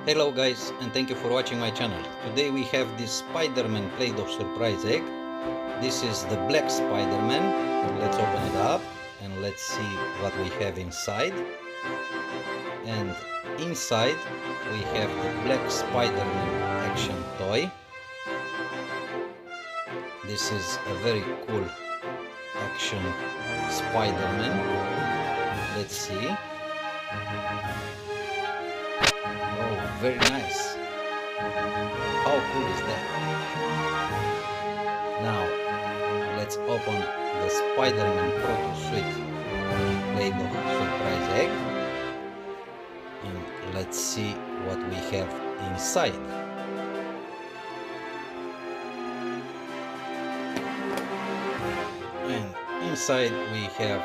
Hello guys, and thank you for watching my channel. Today we have this Spiderman play-doh surprise egg. This is the black Spiderman. Let's open it up and let's see what we have inside. And inside we have the black Spiderman action toy. This is a very cool action Spiderman. Let's see. Oh, very nice. How cool is that? Now, let's open the Spiderman Proto Suite play-doh surprise egg. And let's see what we have inside. And inside we have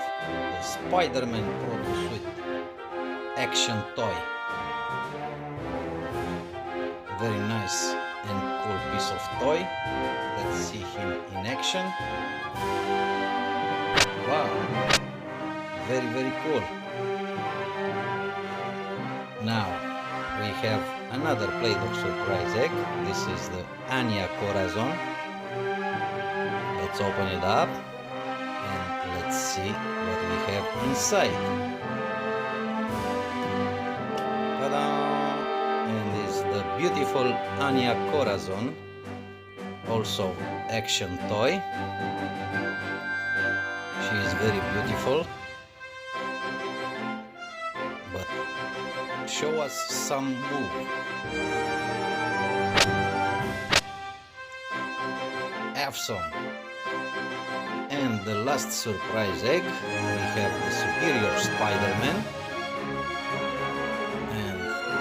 the Spiderman Proto Suite action toy. Very nice and cool piece of toy. Let's see him in action. Wow, very cool. Now we have another play-doh surprise egg. This is the Anya Corazon. Let's open it up and let's see what we have inside. Ta-da! And is the beautiful Anya Corazon, also action toy. She is very beautiful, but show us some move. Awesome. And the last surprise egg, we have the superior Spiderman.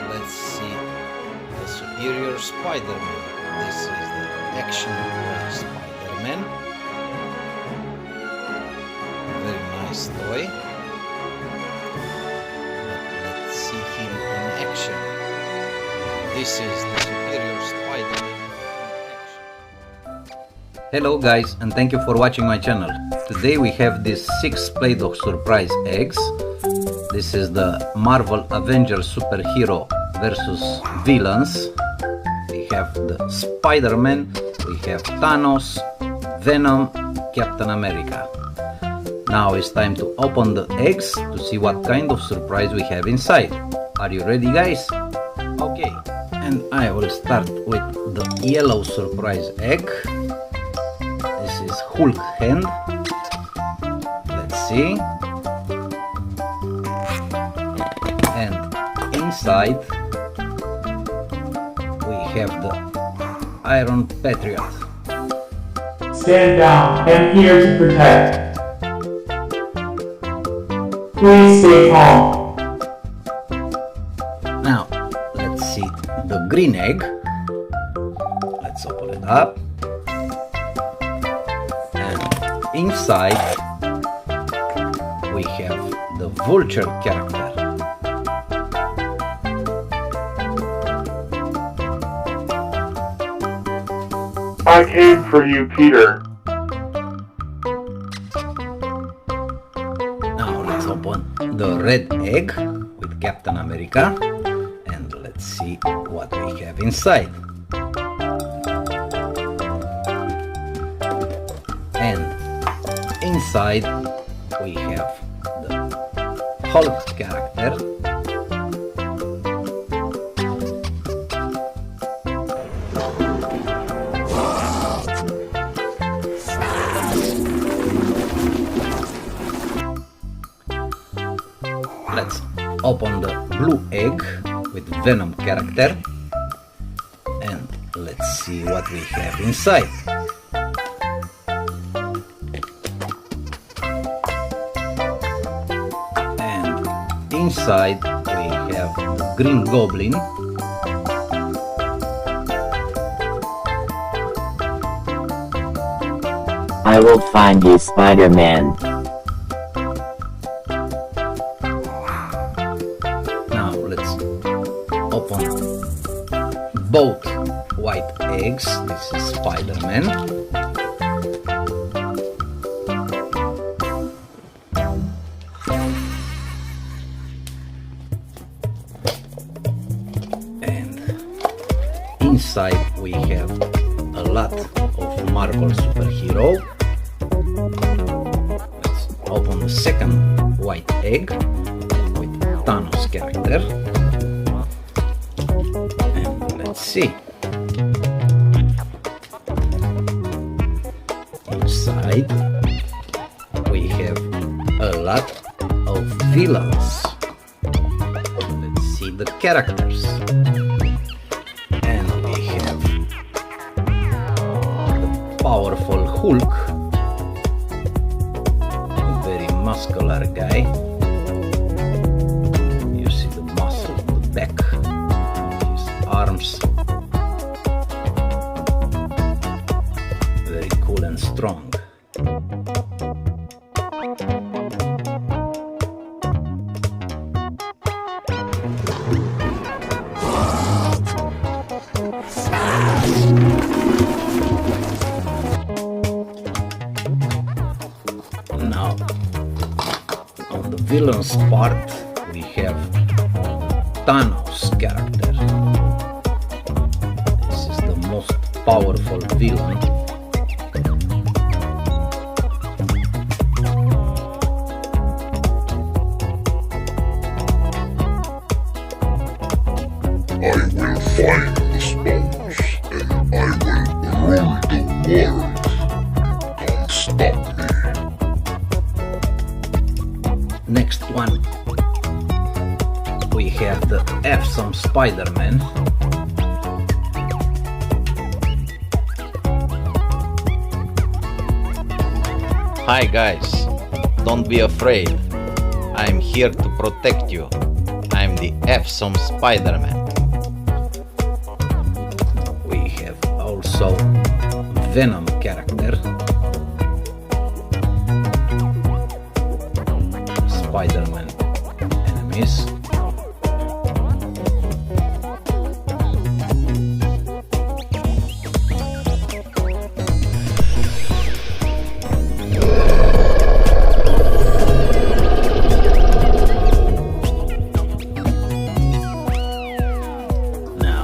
Let's see the superior Spiderman. This is the action Spiderman. Very nice toy. But let's see him in action. This is the superior Spiderman in action. Hello guys, and thank you for watching my channel. Today we have these 6 play-doh surprise eggs. This is the Marvel Avengers superhero versus villains. We have the Spider-Man, we have Thanos, Venom, Captain America. Now it's time to open the eggs to see what kind of surprise we have inside. Are you ready guys? Okay, and I will start with the yellow surprise egg. This is Hulk hand. Let's see. And inside we have the Iron Patriot. Stand down, I'm here to protect. Please stay calm. Now, let's see the green egg. Let's open it up. And inside we have the Vulture character. I came for you, Peter. Now let's open the red egg with Captain America and let's see what we have inside. And inside we have the Hulk character. Let's open the blue egg with Venom character and let's see what we have inside. And inside we have the Green Goblin. I will find you, Spider-Man. Open both white eggs. This is Spider-Man. And inside we have a lot of Marvel superhero. Let's open the second white egg with Thanos character. And let's see. Inside we have a lot of villains. Let's see the characters. And we have the powerful Hulk, a very muscular guy. You see the muscle on the back, his arms, very cool and strong. Now, on the villains part, we have Thanos character. This is the most powerful villain. I will find the stones and I will rule the world. Don't stop me. Next one, we have the awesome Spiderman. Hi guys, don't be afraid. I'm here to protect you. I'm the awesome Spiderman. We have also Venom character. Spider-Man enemies. Now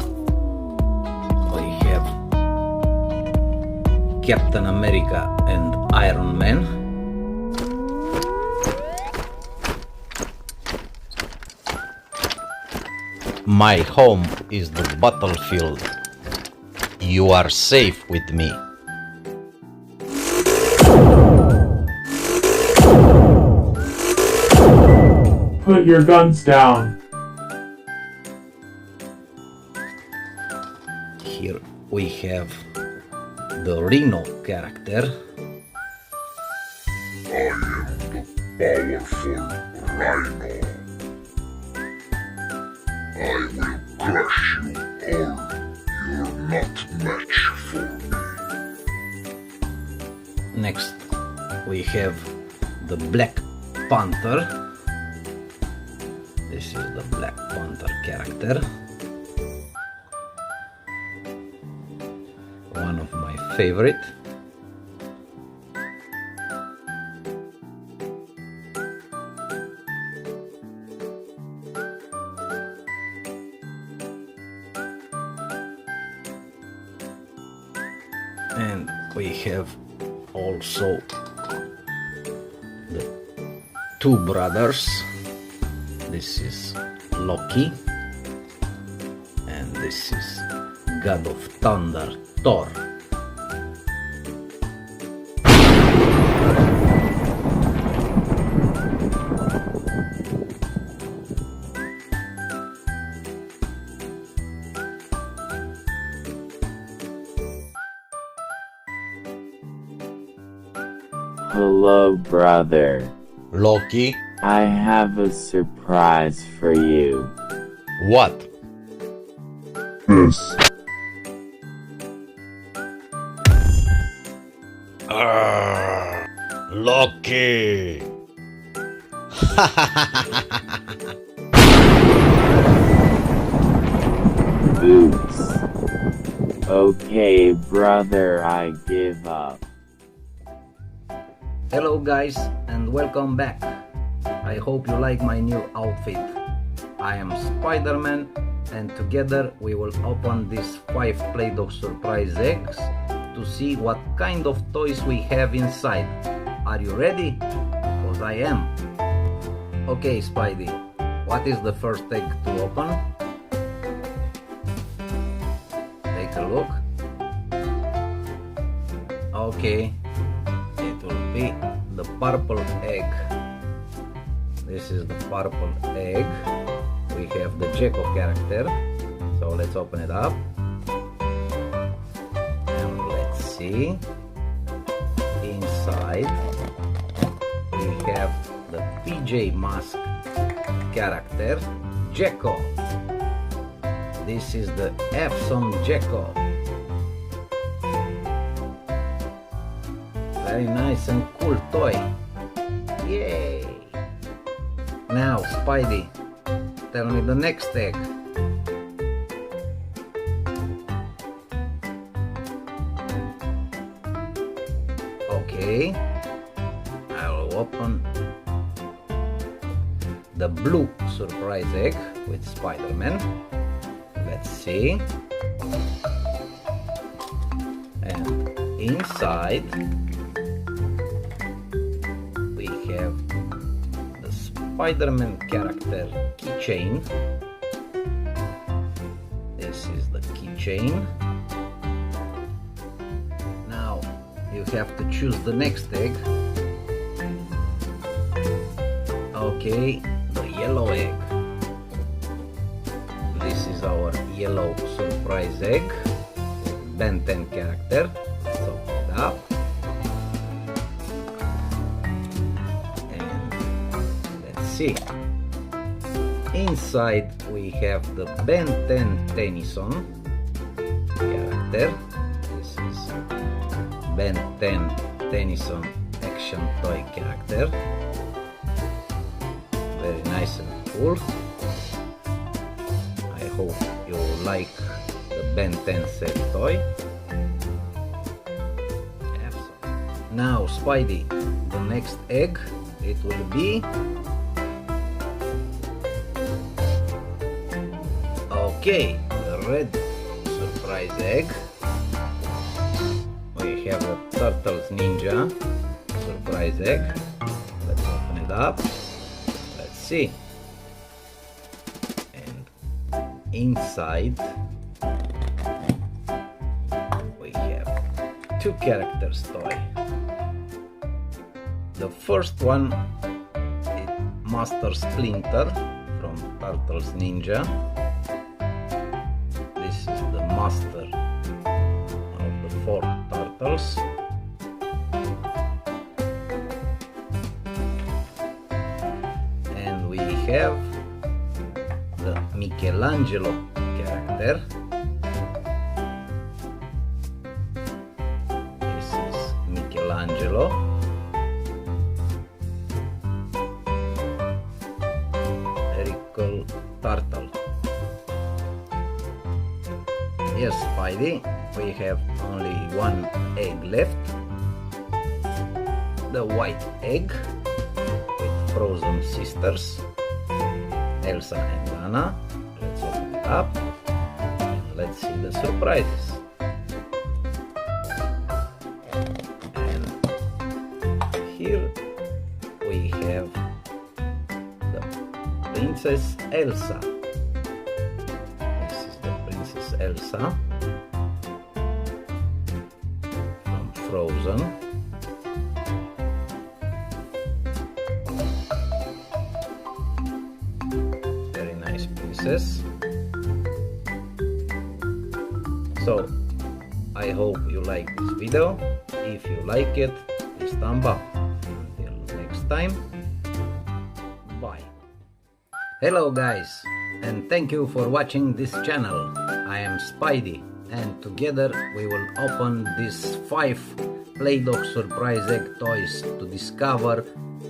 we have Captain America and Iron Man. My home is the battlefield. You are safe with me. Put your guns down. Here we have the Rhino character. I am the powerful Rhino. I will crush you all. You're not match for me. Next we have the Black Panther. This is the Black Panther character. One of my favorite. And we have also the two brothers. This is Loki and this is God of Thunder, Thor. Hello, brother. Loki, I have a surprise for you. what? This. Loki! Oops. Okay, brother, I give up. Hello guys and welcome back. I hope you like my new outfit. I am Spider-Man and together we will open these 5 play-doh surprise eggs to see what kind of toys we have inside. Are you ready? Because I am. Okay, Spidey, what is the first egg to open? Take a look. Okay, it will be the purple egg. This is the purple egg. We have the Gecko character, so let's open it up and let's see. Inside we have the PJ Mask character Gecko. This is the Epsom Gecko. Very nice and cool toy. Yay! Now, Spidey, tell me the next egg. Okay, I'll open the blue surprise egg with Spiderman. Let's see. And inside we have the Spiderman character keychain. This is the keychain. Now you have to choose the next egg. Okay, the yellow egg. This is our yellow surprise egg with Ben 10 character. Let's open it up. And let's see. Inside we have the Ben 10 Tennyson character. This is Ben 10 Tennyson action toy character. Very nice and cool. I hope you like the Ben 10 set toy. Now, Spidey, the next egg, it will be okay, the red surprise egg. We have a Turtles Ninja surprise egg. Let's open it up. Let's see. And inside we have 2 characters toy. The first one is Master Splinter from Turtles Ninja. This is the master of the 4 turtles. And we have the Michelangelo character. This is Michelangelo. Very cool turtle. Yes, Spidey, we have only 1 egg left. The white egg with frozen sisters, Elsa and Anna. Let's open it up and let's see the surprises. And here we have the Princess Elsa. This is the Princess Elsa from Frozen. Very nice princess. So I hope you like this video. If you like it, please thumb up. Until next time, bye. Hello guys, and thank you for watching this channel. I am Spidey, and together we will open these 5 play-doh surprise egg toys to discover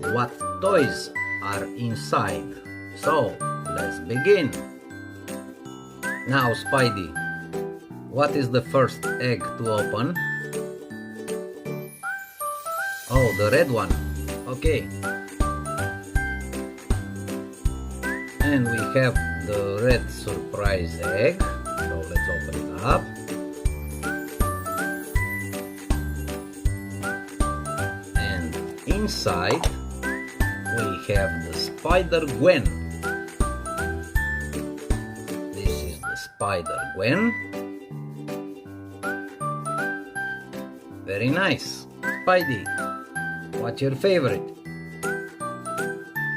what toys are inside. So let's begin. Now, Spidey, what is the first egg to open? Oh, the red one. Okay. And we have the red surprise egg, so let's open it up. And inside we have the Spider Gwen. This is the Spider Gwen. Very nice. Spidey, what's your favorite?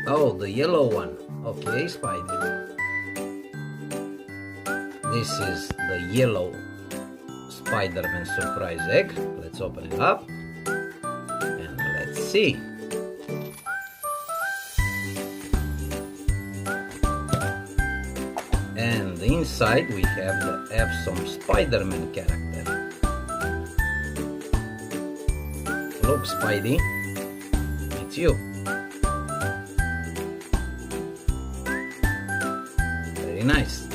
Oh, the yellow one. Okay, Spidey. This is the yellow Spider-Man surprise egg. Let's open it up and let's see. And inside we have some Spider-Man character. Look, Spidey, it's you. Very nice.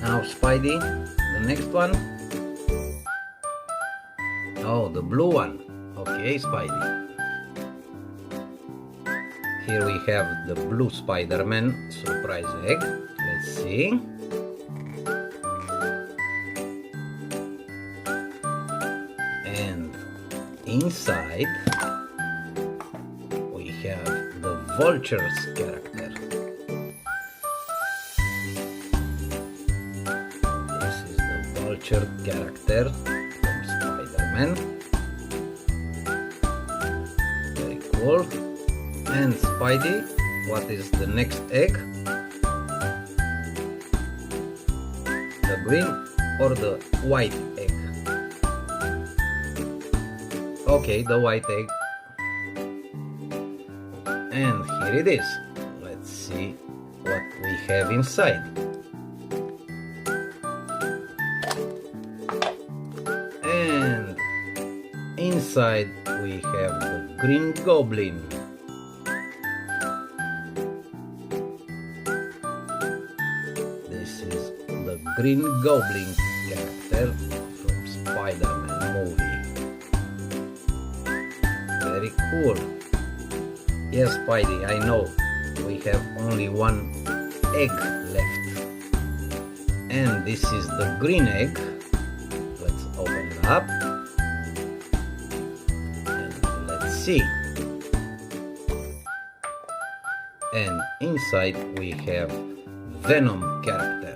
Now, Spidey, the next one. Oh, the blue one. Okay, Spidey. Here we have the blue Spider-Man surprise egg. Let's see. And inside we have the Vulture's character. This is the Vulture character from Spider-Man. Very cool. And Spidey, what is the next egg? The green or the white egg? Okay, the white egg. And here it is. Let's see what we have inside. And inside we have the Green Goblin. This is the Green Goblin character from Spider-Man movie. Very cool. Yes, Spidey, I know. We have only one egg left. And this is the green egg. Let's open it up. And let's see. And inside we have Venom character.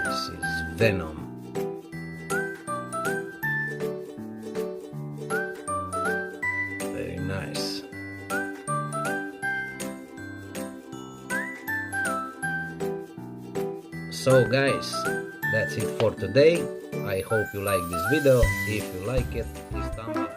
This is Venom. Very nice. So guys, that's it for today. I hope you like this video. If you like it, please thumb up.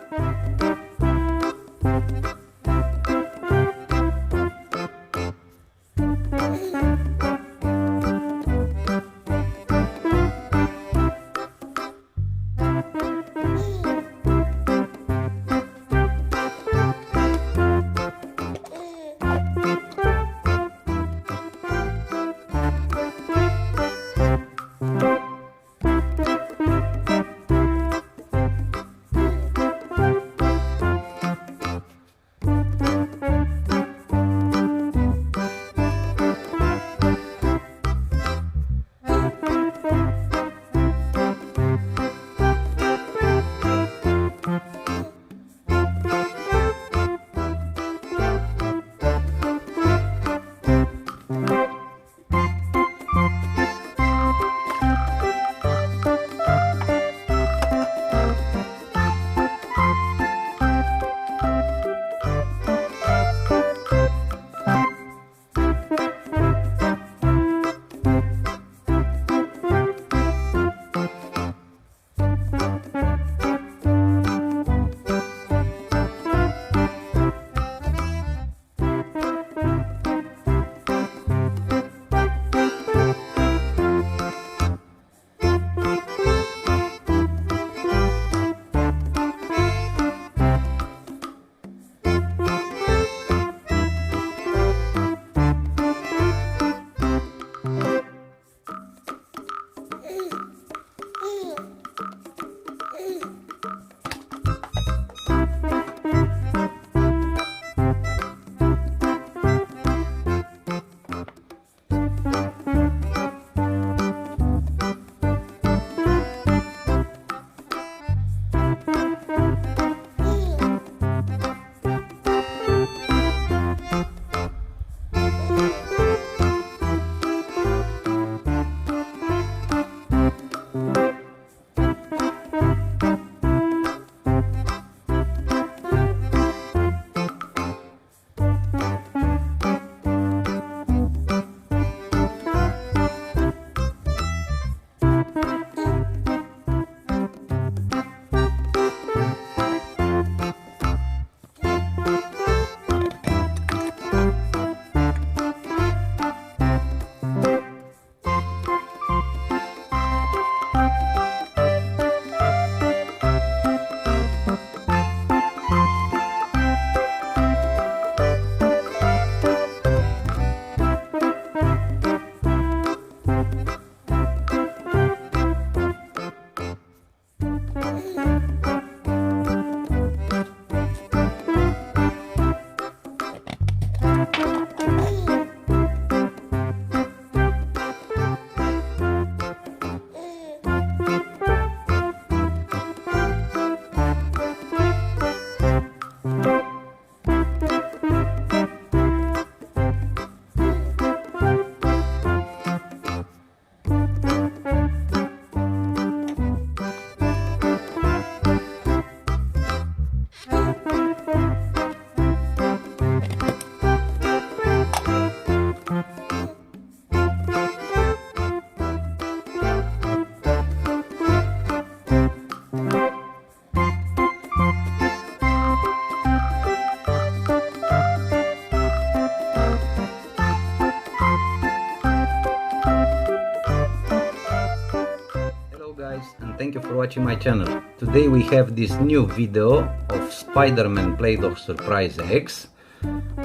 And thank you for watching my channel. Today we have this new video of Spiderman play-doh surprise eggs.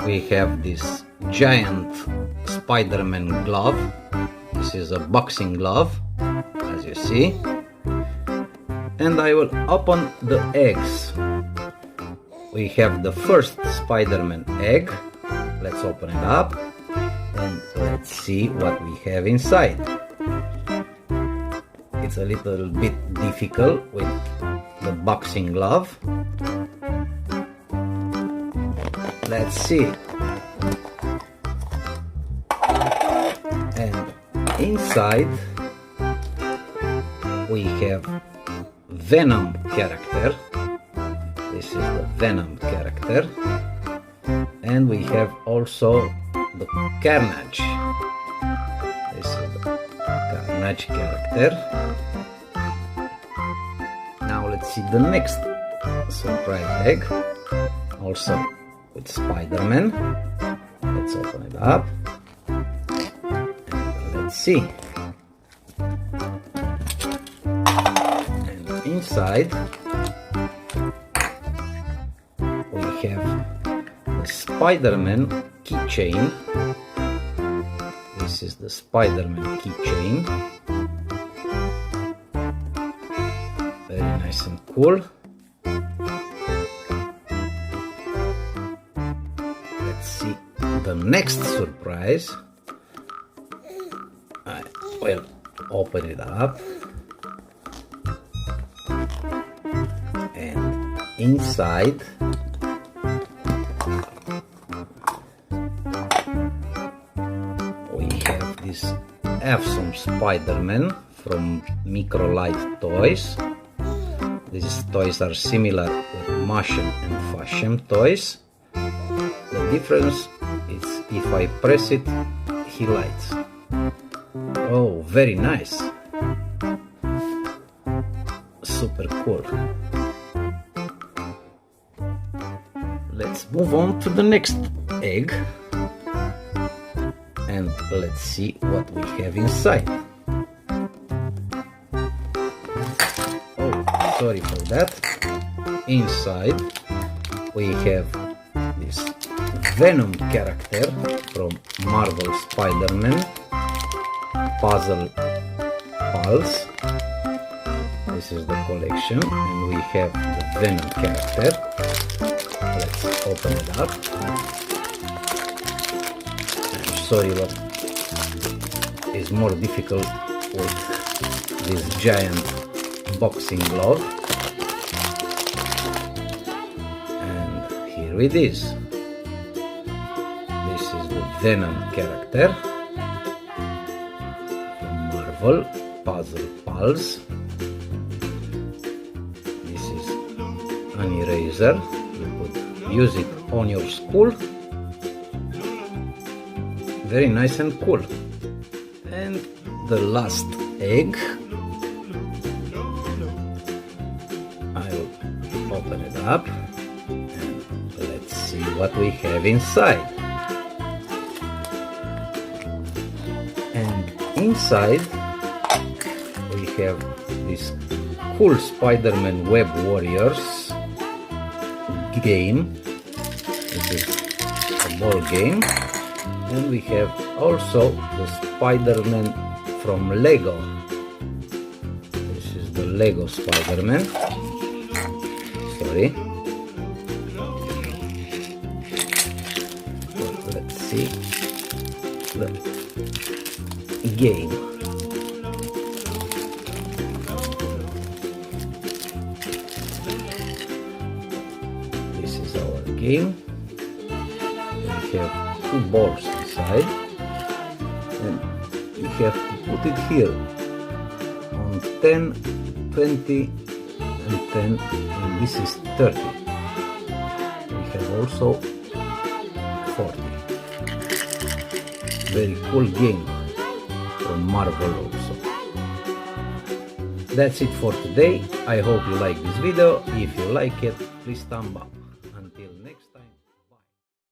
We have this giant Spiderman glove. This is a boxing glove, as you see. And I will open the eggs. We have the first Spiderman egg. Let's open it up and let's see what we have inside. It's a little bit difficult with the boxing glove. Let's see. And inside we have Venom character. This is the Venom character. And we have also the Carnage. This is the Carnage character. Now let's see the next surprise egg, also with Spiderman. Let's open it up and let's see. And inside we have the Spiderman keychain. This is the Spiderman keychain. Very nice and cool. Let's see the next surprise. I will open it up. And inside we have this awesome Spiderman from Microlight Toys. These toys are similar with Motion and Fashion toys. The difference is if I press it, he lights. Oh, very nice. Super cool. Let's move on to the next egg. And let's see what we have inside. Sorry for that. Inside we have this Venom character from Marvel Spider-Man Puzzle Pulse. This is the collection and we have the Venom character. Let's open it up. I'm sorry, but it's more difficult with this giant boxing glove. And here it is. This is the Venom character from Marvel Puzzle Pulse. This is an eraser. You could use it on your school. Very nice and cool. And the last egg, open it up and let's see what we have inside. And inside we have this cool Spider-Man Web Warriors game. This is a ball game. And we have also the Spider-Man from Lego. This is the Lego Spiderman. Sorry. Let's see the game. This is our game. We have 2 balls inside, and we have to put it here on 10, 20 and 10, and this is 30. We have also 40. Very cool game from Marvel also. That's it for today. I hope you like this video. If you like it, please thumb up.